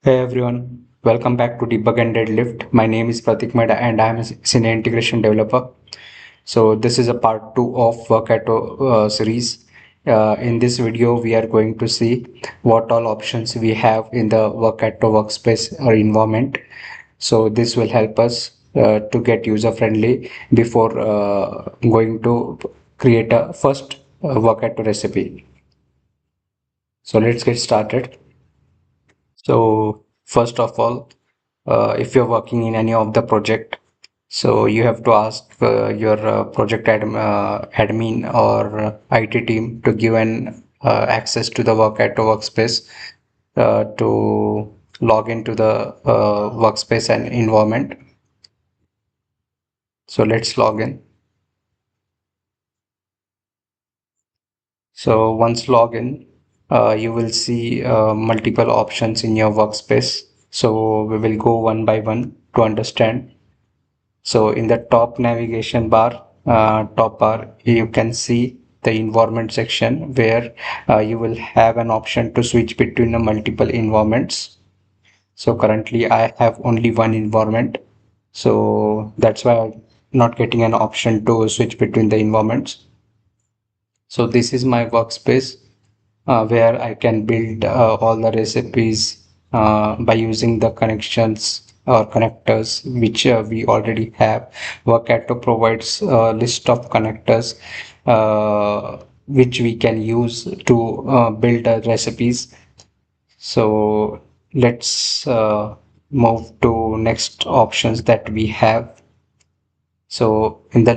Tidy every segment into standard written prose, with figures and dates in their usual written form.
Hey everyone, welcome back to Debug and Deadlift. My name is Pratik Mehta and I am a senior integration developer. So this is a part 2 of Workato series. In this video, we are going to see what all options we have in the Workato workspace or environment. So this will help us to get user friendly before going to create a first Workato recipe. So let's get started. So first of all, if you're working in any of the project, so you have to ask your admin or IT team to give an access to the Workato workspace to log into the workspace and environment. So let's log in. So once log in, you will see multiple options in your workspace. So we will go one by one to understand. So in the top navigation bar, top bar, you can see the environment section where you will have an option to switch between the multiple environments. So currently I have only one environment. So that's why I'm not getting an option to switch between the environments. So this is my workspace where I can build all the recipes by using the connections or connectors which we already have. Workato provides a list of connectors which we can use to build recipes. So let's move to next options that we have. So in the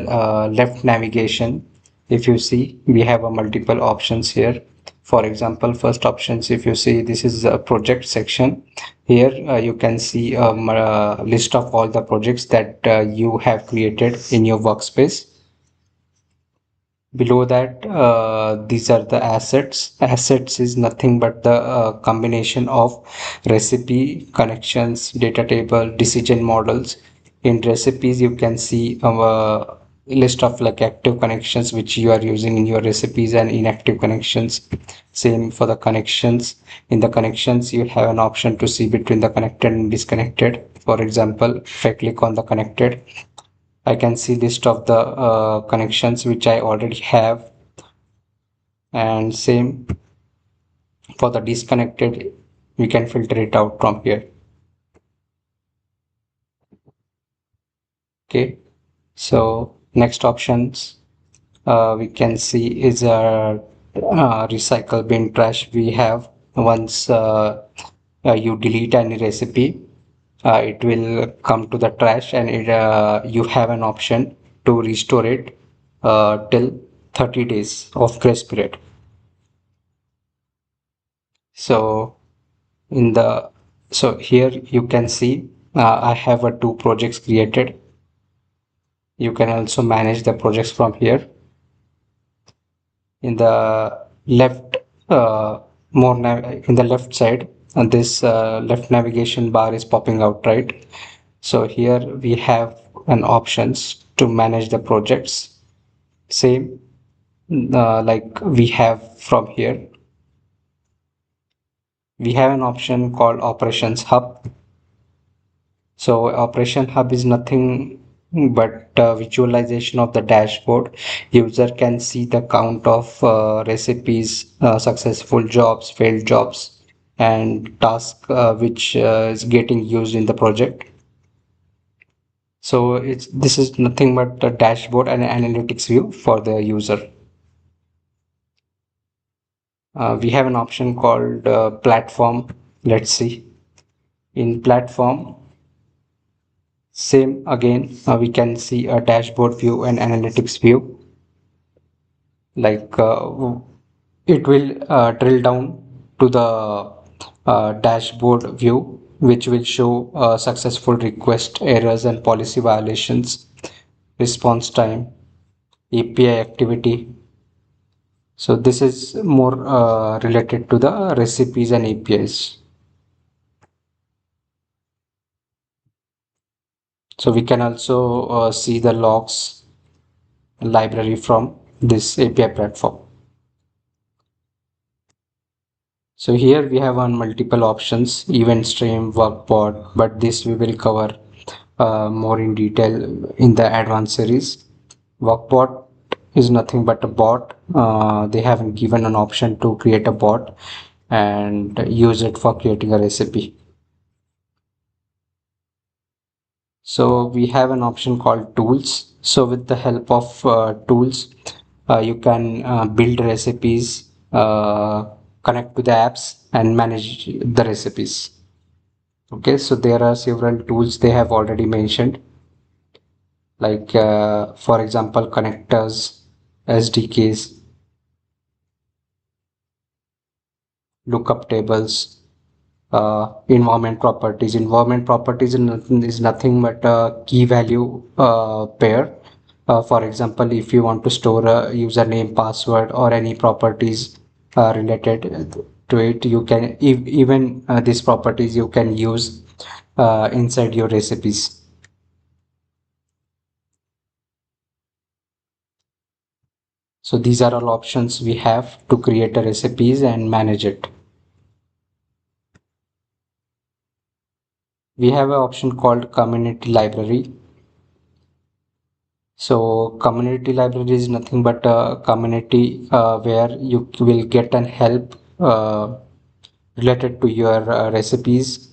left navigation, if you see, we have a multiple options here. For example, first options, if you see, this is a project section. Here you can see a list of all the projects that you have created in your workspace. Below that, these are the assets. Assets is nothing but the combination of recipe, connections, data table, decision models. In recipes, you can see a list of like active connections which you are using in your recipes and inactive connections. Same for the connections. In the connections, you have an option to see between the connected and disconnected. For example, if I click on the connected, I can see list of the connections which I already have, and same for the disconnected, we can filter it out from here. Okay, so next options we can see is a recycle bin trash. We have once you delete any recipe, it will come to the trash, and you have an option to restore it till 30 days of grace period. So in the so here you can see I have two projects created. You can also manage the projects from here. In the left in the left side, and this left navigation bar is popping out, right? So here we have an options to manage the projects. Same like we have from here. We have an option called operations hub. So Operation Hub is nothing but visualization of the dashboard. User can see the count of recipes, successful jobs, failed jobs, and task which is getting used in the project. So it's this is nothing but a dashboard and analytics view for the user. We have an option called platform. Let's see. In platform, same again, we can see a dashboard view and analytics view. Like it will drill down to the dashboard view, which will show successful request, errors, and policy violations, response time, API activity. So this is more related to the recipes and APIs. So we can also see the logs library from this API platform. So here we have on multiple options, event stream, workbot, but this we will cover more in detail in the advanced series. Workbot is nothing but a bot. They have given an option to create a bot and use it for creating a recipe. So we have an option called tools. So with the help of tools, you can build recipes, connect to the apps and manage the recipes. Okay, so there are several tools they have already mentioned, like for example, connectors, SDKs, lookup tables, environment properties is nothing but a key value pair. For example, if you want to store a username, password, or any properties related to it, you can even these properties you can use inside your recipes. So these are all options we have to create a recipes and manage it. We have an option called community library. So community library is nothing but a community where you will get an help related to your recipes.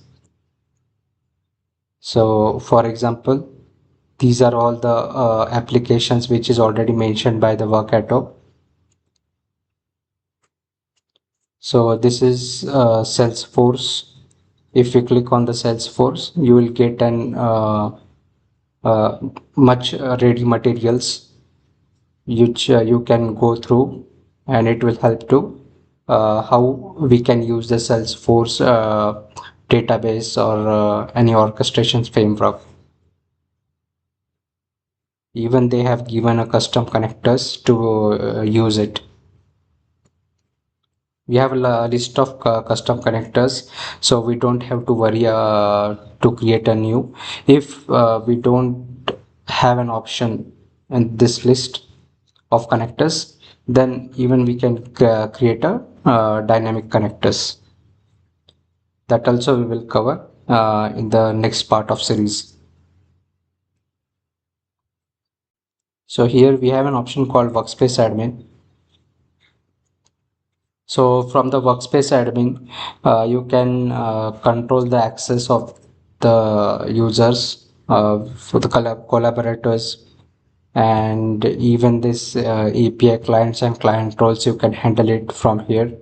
So for example, these are all the applications which is already mentioned by the Workato. So this is Salesforce. If you click on the Salesforce, you will get an uh, much ready materials which you can go through, and it will help to how we can use the Salesforce database or any orchestration framework. Even they have given a custom connectors to use it. We have a list of custom connectors, so we don't have to worry to create a new. If we don't have an option in this list of connectors, then even we can create a dynamic connectors. That also we will cover in the next part of series. So here we have an option called Workspace Admin. So from the Workspace Admin, you can control the access of the users, for the collaborators, and even this API clients and client roles. You can handle it from here.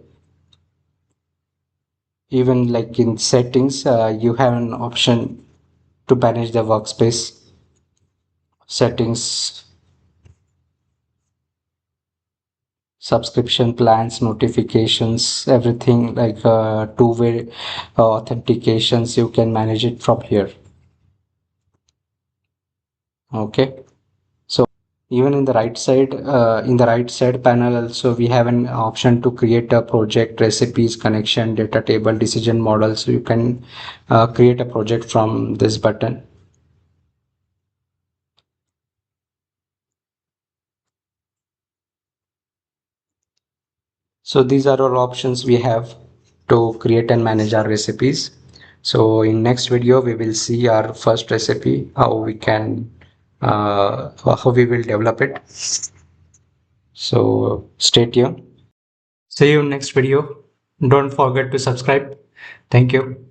Even like in settings, you have an option to manage the workspace settings, subscription plans, notifications, everything like two-way authentications. You can manage it from here. Okay, so even in the right side panel also we have an option to create a project, recipes, connection, data table, decision model. So you can create a project from this button. So these are all options we have to create and manage our recipes. So in next video, we will see our first recipe, how we will develop it. So stay tuned. See you in next video. Don't forget to subscribe. Thank you.